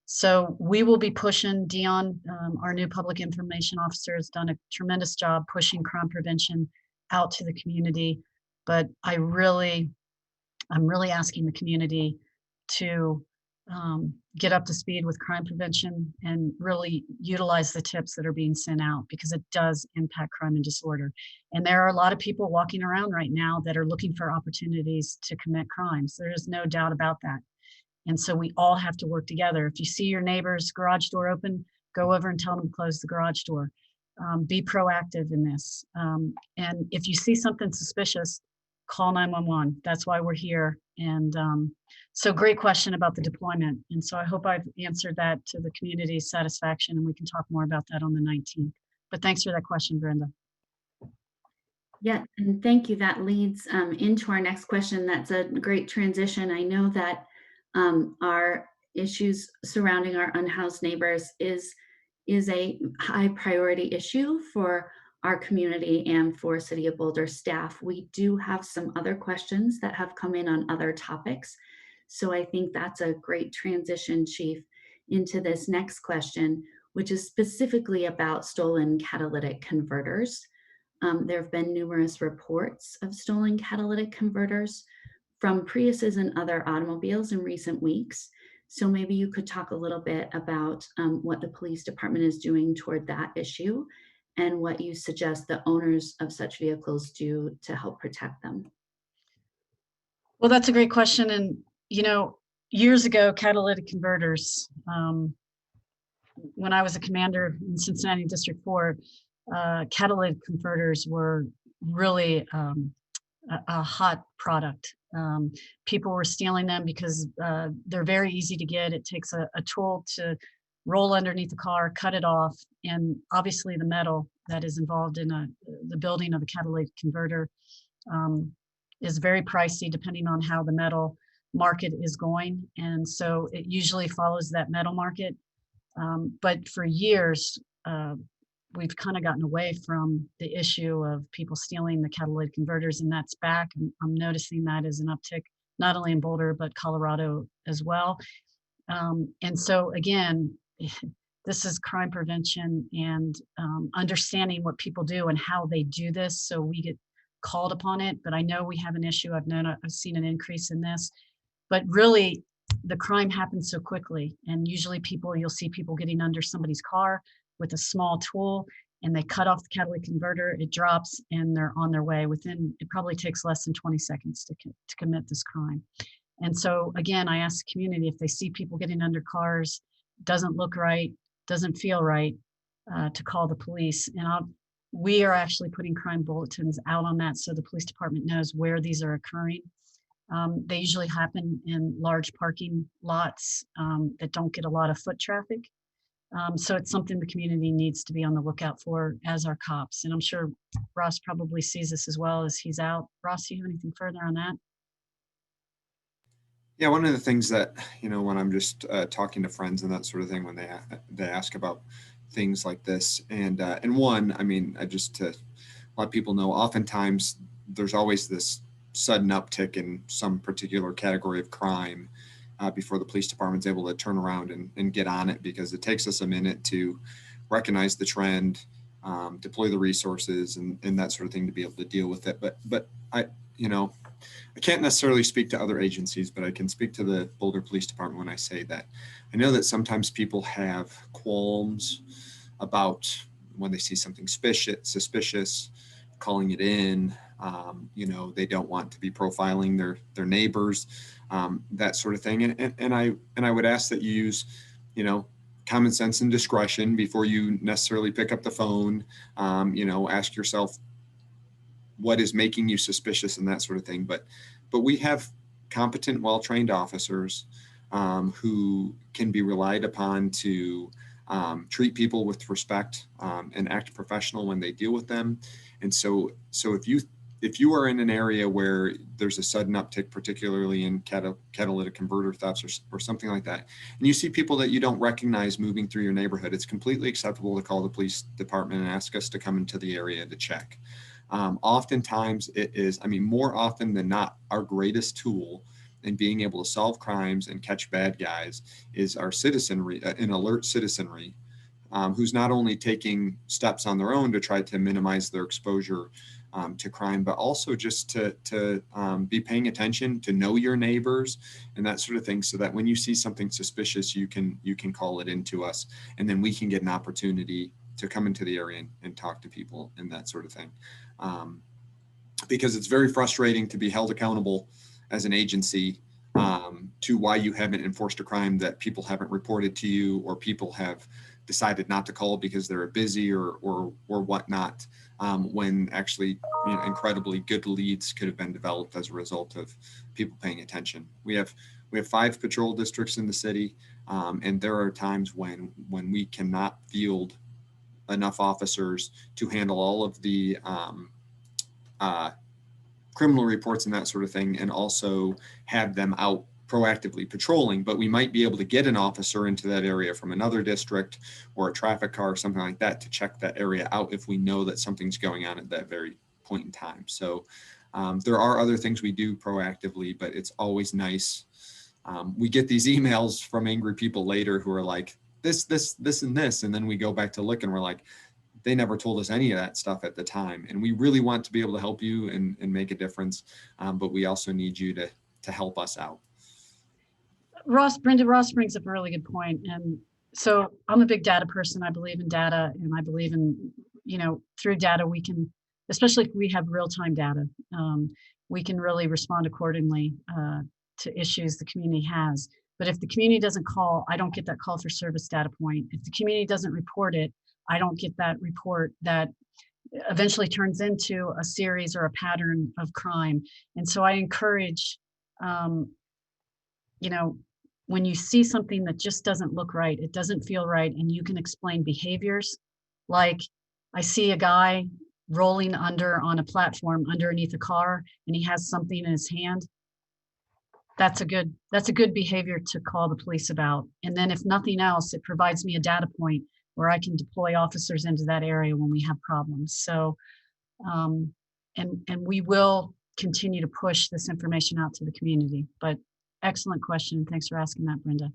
So we will be pushing. Dion, our new public information officer, has done a tremendous job pushing crime prevention out to the community. But I'm really asking the community to get up to speed with crime prevention and really utilize the tips that are being sent out, because it does impact crime and disorder. And there are a lot of people walking around right now that are looking for opportunities to commit crimes. There is no doubt about that. And so we all have to work together. If you see your neighbor's garage door open, go over and tell them to close the garage door. Be proactive in this. And if you see something suspicious, call 911. That's why we're here. And so great question about the deployment. And so I hope I've answered that to the community's satisfaction, and we can talk more about that on the 19th. But thanks for that question, Brenda. Yeah, and thank you. That leads into our next question. That's a great transition. I know that our issues surrounding our unhoused neighbors is a high priority issue for our community and for City of Boulder staff. We do have some other questions that have come in on other topics. So I think that's a great transition, Chief, into this next question, which is specifically about stolen catalytic converters. There have been numerous reports of stolen catalytic converters from Priuses and other automobiles in recent weeks. So maybe you could talk a little bit about what the police department is doing toward that issue and what you suggest the owners of such vehicles do to help protect them. Well, that's a great question. And, years ago, catalytic converters, when I was a commander in Cincinnati District 4, catalytic converters were really a hot product. People were stealing them because they're very easy to get. It takes a tool to roll underneath the car, cut it off, and obviously the metal that is involved in the building of a catalytic converter is very pricey depending on how the metal market is going. And so it usually follows that metal market. But for years, we've kind of gotten away from the issue of people stealing the catalytic converters, and that's back. I'm noticing that as an uptick, not only in Boulder, but Colorado as well. And so again, this is crime prevention and understanding what people do and how they do this, so we get called upon it. But I know we have an issue. I've seen an increase in this, but really the crime happens so quickly. And usually you'll see people getting under somebody's car with a small tool, and they cut off the catalytic converter, it drops, and they're on their way. It probably takes less than 20 seconds to commit this crime. And so again, I ask the community, if they see people getting under cars, doesn't look right, doesn't feel right, to call the police. And we are actually putting crime bulletins out on that, so the police department knows where these are occurring. They usually happen in large parking lots that don't get a lot of foot traffic. So it's something the community needs to be on the lookout for as our cops. And I'm sure Ross probably sees this as well as he's out. Ross, do you have anything further on that? Yeah, one of the things that, when I'm just talking to friends and that sort of thing, when they ask about things like this, and one, I just to let people know, oftentimes there's always this sudden uptick in some particular category of crime. before the police department's able to turn around and get on it, because it takes us a minute to recognize the trend, deploy the resources and that sort of thing to be able to deal with it. But I can't necessarily speak to other agencies, but I can speak to the Boulder Police Department when I say that I know that sometimes people have qualms about when they see something suspicious, calling it in. They don't want to be profiling their neighbors, that sort of thing. And I would ask that you use, common sense and discretion before you necessarily pick up the phone. Ask yourself what is making you suspicious and that sort of thing. But we have competent, well-trained officers who can be relied upon to treat people with respect and act professional when they deal with them. And so if you are in an area where there's a sudden uptick, particularly in catalytic converter thefts or something like that, and you see people that you don't recognize moving through your neighborhood, it's completely acceptable to call the police department and ask us to come into the area to check. Oftentimes it is, more often than not, our greatest tool in being able to solve crimes and catch bad guys is our citizenry, an alert citizenry, who's not only taking steps on their own to try to minimize their exposure to crime, but also just to be paying attention, to know your neighbors and that sort of thing, so that when you see something suspicious, you can call it into us, and then we can get an opportunity to come into the area and talk to people and that sort of thing. Because it's very frustrating to be held accountable as an agency to why you haven't enforced a crime that people haven't reported to you, or people have decided not to call because they're busy or whatnot, when actually incredibly good leads could have been developed as a result of people paying attention. We have 5 patrol districts in the city, and there are times when we cannot field enough officers to handle all of the criminal reports and that sort of thing, and also have them out proactively patrolling. But we might be able to get an officer into that area from another district or a traffic car or something like that to check that area out if we know that something's going on at that very point in time. So there are other things we do proactively, but it's always nice. We get these emails from angry people later who are like, this, and this. And then we go back to look and we're like, they never told us any of that stuff at the time. And we really want to be able to help you and make a difference. But we also need you to help us out. Brenda Ross brings up a really good point. And so I'm a big data person. I believe in data, and I believe in, through data, we can, especially if we have real-time data, we can really respond accordingly to issues the community has. But if the community doesn't call, I don't get that call for service data point. If the community doesn't report it, I don't get that report that eventually turns into a series or a pattern of crime. And so I encourage, when you see something that just doesn't look right, it doesn't feel right, and you can explain behaviors. Like, I see a guy rolling on a platform underneath a car, and he has something in his hand. That's a good behavior to call the police about. And then if nothing else, it provides me a data point where I can deploy officers into that area when we have problems. So, and we will continue to push this information out to the community. But excellent question. Thanks for asking that, Brenda.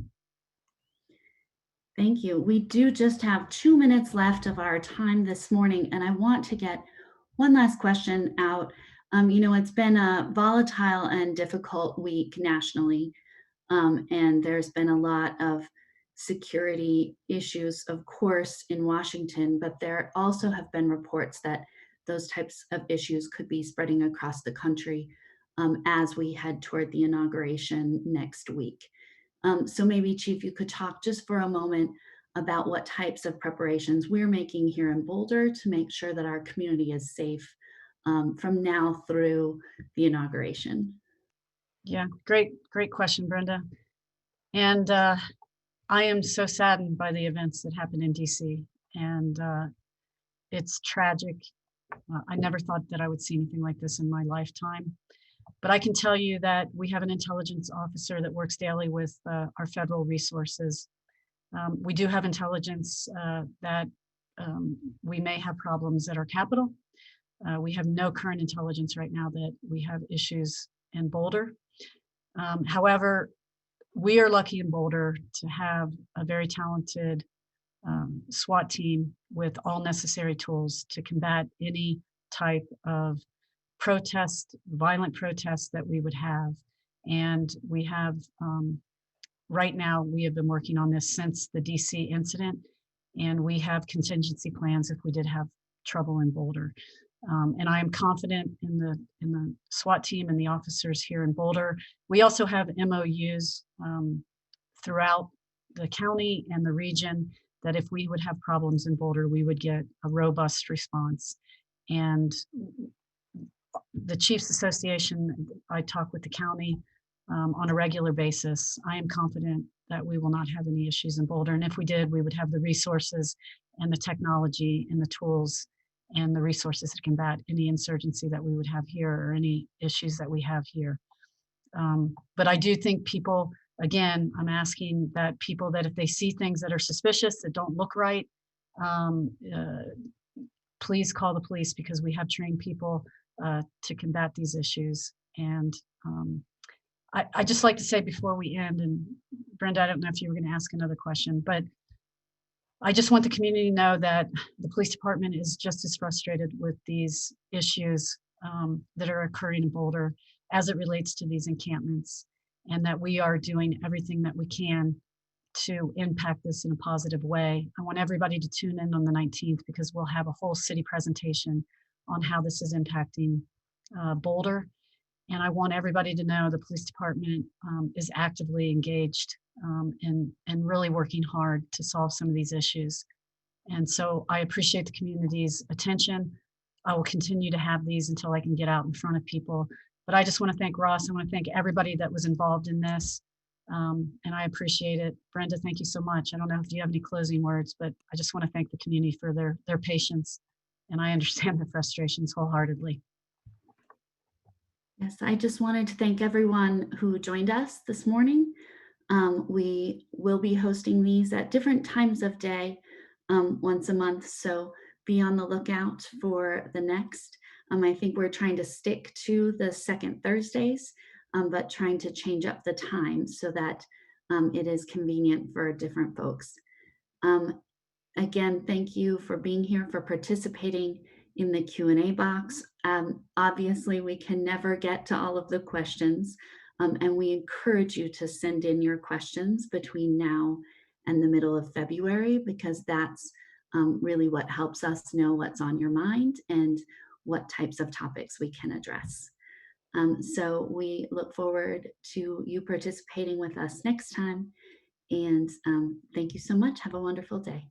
Thank you. We do just have 2 minutes left of our time this morning, and I want to get one last question out. It's been a volatile and difficult week nationally, and there's been a lot of security issues, of course, in Washington, but there also have been reports that those types of issues could be spreading across the country as we head toward the inauguration next week. So maybe, Chief, you could talk just for a moment about what types of preparations we're making here in Boulder to make sure that our community is safe from now through the inauguration. Yeah, great question, Brenda. And I am so saddened by the events that happened in DC, and it's tragic. I never thought that I would see anything like this in my lifetime. But I can tell you that we have an intelligence officer that works daily with our federal resources. We do have intelligence that we may have problems at our Capitol. We have no current intelligence right now that we have issues in Boulder. However, we are lucky in Boulder to have a very talented SWAT team with all necessary tools to combat any type of protest, violent protest that we would have. And we have, right now, we have been working on this since the DC incident, and we have contingency plans if we did have trouble in Boulder. And I am confident in the SWAT team and the officers here in Boulder. We also have MOUs throughout the county and the region that if we would have problems in Boulder, we would get a robust response. And the Chiefs Association, I talk with the county on a regular basis. I am confident that we will not have any issues in Boulder. And if we did, we would have the resources and the technology and the tools and the resources to combat any insurgency that we would have here or any issues that we have here. But I do think people, again, I'm asking that people that if they see things that are suspicious, that don't look right, please call the police, because we have trained people to combat these issues. And I just like to say before we end, and Brenda, I don't know if you were going to ask another question, but I just want the community to know that the police department is just as frustrated with these issues that are occurring in Boulder as it relates to these encampments, and that we are doing everything that we can to impact this in a positive way. I want everybody to tune in on the 19th, because we'll have a whole city presentation on how this is impacting Boulder. And I want everybody to know the police department is actively engaged and really working hard to solve some of these issues. And so I appreciate the community's attention. I will continue to have these until I can get out in front of people. But I just want to thank Ross. I want to thank everybody that was involved in this. And I appreciate it. Brenda, thank you so much. I don't know if you have any closing words, but I just want to thank the community for their patience. And I understand the frustrations wholeheartedly. Yes, I just wanted to thank everyone who joined us this morning. We will be hosting these at different times of day once a month, so be on the lookout for the next. I think we're trying to stick to the second Thursdays, but trying to change up the time so that it is convenient for different folks. Again, thank you for being here, for participating in the Q&A box. Obviously, we can never get to all of the questions, and we encourage you to send in your questions between now and the middle of February, because that's really what helps us know what's on your mind and what types of topics we can address. So we look forward to you participating with us next time. And thank you so much. Have a wonderful day.